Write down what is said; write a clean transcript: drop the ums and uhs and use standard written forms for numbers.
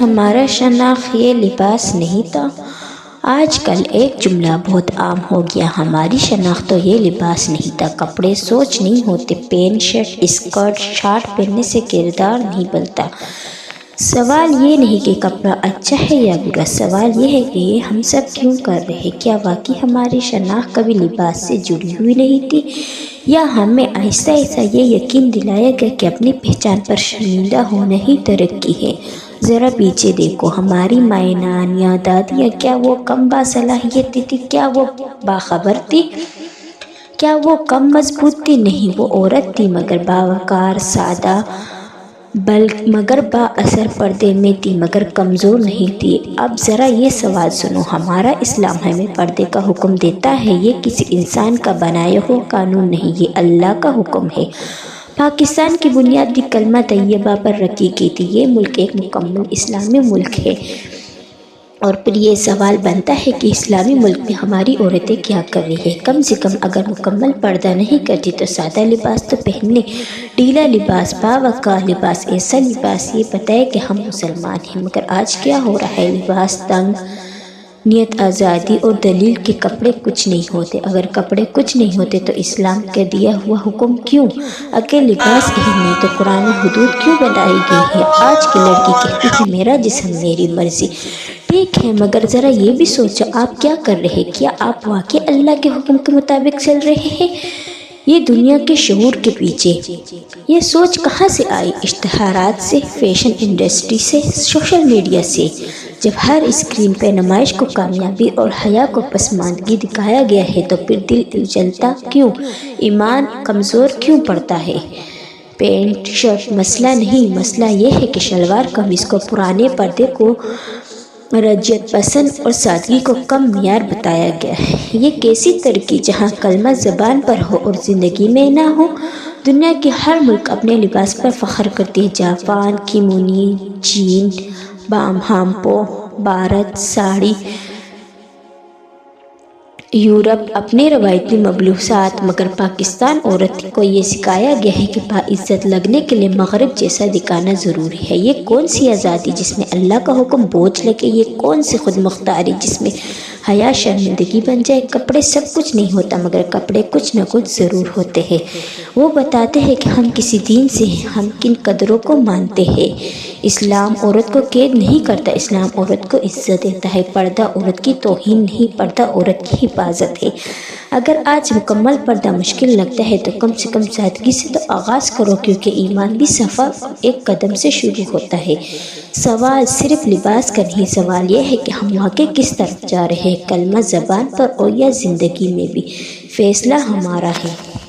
ہمارا شناخت یہ لباس نہیں تھا۔ آج کل ایک جملہ بہت عام ہو گیا، ہماری شناخت تو یہ لباس نہیں تھا۔ کپڑے سوچ نہیں ہوتے، پینٹ شرٹ اسکرٹ شارٹ پہننے سے کردار نہیں بنتا۔ سوال یہ نہیں کہ کپڑا اچھا ہے یا برا، سوال یہ ہے کہ یہ ہم سب کیوں کر رہے ہیں۔ کیا واقعی ہماری شناخت کبھی لباس سے جڑی ہوئی نہیں تھی، یا ہمیں آہستہ آہستہ یہ یقین دلایا گیا کہ اپنی پہچان پر شرمندہ ہونا ہی ترقی ہے؟ ذرا پیچھے دیکھو، ہماری مائیں، نانیاں، دادیاں، کیا وہ کم باصلاحیت تھی؟ کیا وہ باخبر تھی؟ کیا وہ کم مضبوط تھی؟ نہیں، وہ عورت تھی، مگر باوقار، سادہ، مگر با اثر، پردے میں تھی مگر کمزور نہیں تھی۔ اب ذرا یہ سوال سنو، ہمارا اسلام ہمیں پردے کا حکم دیتا ہے، یہ کسی انسان کا بنایا ہوا قانون نہیں، یہ اللہ کا حکم ہے۔ پاکستان کی بنیاد بھی کلمہ طیبہ پر رکھی گئی تھی۔ یہ ملک ایک مکمل اسلامی ملک ہے، اور پھر یہ سوال بنتا ہے کہ اسلامی ملک میں ہماری عورتیں کیا کر رہی ہیں؟ کم سے کم اگر مکمل پردہ نہیں کرتی تو سادہ لباس تو پہن لیں، ڈھیلا لباس، باوقار لباس، ایسا لباس یہ بتائے کہ ہم مسلمان ہیں۔ مگر آج کیا ہو رہا ہے؟ لباس تنگ، نیت آزادی اور دلیل کہ کپڑے کچھ نہیں ہوتے۔ اگر کپڑے کچھ نہیں ہوتے تو اسلام کا دیا ہوا حکم کیوں؟ اگر لباس اہم نہیں تو قرآن میں حدود کیوں بنائی گئی ہے؟ آج کی لڑکی کہتی ہے میرا جسم میری مرضی، ٹھیک ہے، مگر ذرا یہ بھی سوچو آپ کیا کر رہے ہیں؟ کیا آپ واقعی اللہ کے حکم کے مطابق چل رہے ہیں؟ یہ دنیا کے شعور کے پیچھے یہ سوچ کہاں سے آئی؟ اشتہارات سے، فیشن انڈسٹری سے، سوشل میڈیا سے۔ جب ہر اسکرین پہ نمائش کو کامیابی اور حیا کو پسماندگی دکھایا گیا ہے تو پھر دل جلتا کیوں؟ ایمان کمزور کیوں پڑتا ہے؟ پینٹ شرٹ مسئلہ نہیں، مسئلہ یہ ہے کہ شلوار قمیص کو، پرانے پردے کو رجعت پسند اور سادگی کو کم معیار بتایا گیا ہے۔ یہ کیسی ترقی جہاں کلمہ زبان پر ہو اور زندگی میں نہ ہو؟ دنیا کے ہر ملک اپنے لباس پر فخر کرتے ہیں، جاپان کیمونو، چین ہامپو، بھارت ساڑی، یورپ اپنے روایتی ملبوسات، مگر پاکستان عورت کو یہ سکھایا گیا ہے کہ باعزت لگنے کے لیے مغرب جیسا دکھانا ضروری ہے۔ یہ کون سی آزادی جس میں اللہ کا حکم بوجھ لگے؟ یہ کون سی خود مختاری جس میں حیا شرمندگی بن جائے؟ کپڑے سب کچھ نہیں ہوتا، مگر کپڑے کچھ نہ کچھ ضرور ہوتے ہیں۔ وہ بتاتے ہیں کہ ہم کسی دین سے ہیں، ہم کن قدروں کو مانتے ہیں۔ اسلام عورت کو قید نہیں کرتا، اسلام عورت کو عزت دیتا ہے۔ پردہ عورت کی توہین نہیں، پردہ عورت کی حفاظت ہے۔ اگر آج مکمل پردہ مشکل لگتا ہے تو کم سے کم سادگی سے تو آغاز کرو، کیونکہ ایمان بھی صفا ایک قدم سے شروع ہوتا ہے۔ سوال صرف لباس کا نہیں، سوال یہ ہے کہ ہم واقعی کس طرف جا رہے ہیں، کلمہ زبان پر اور یا زندگی میں بھی؟ فیصلہ ہمارا ہے۔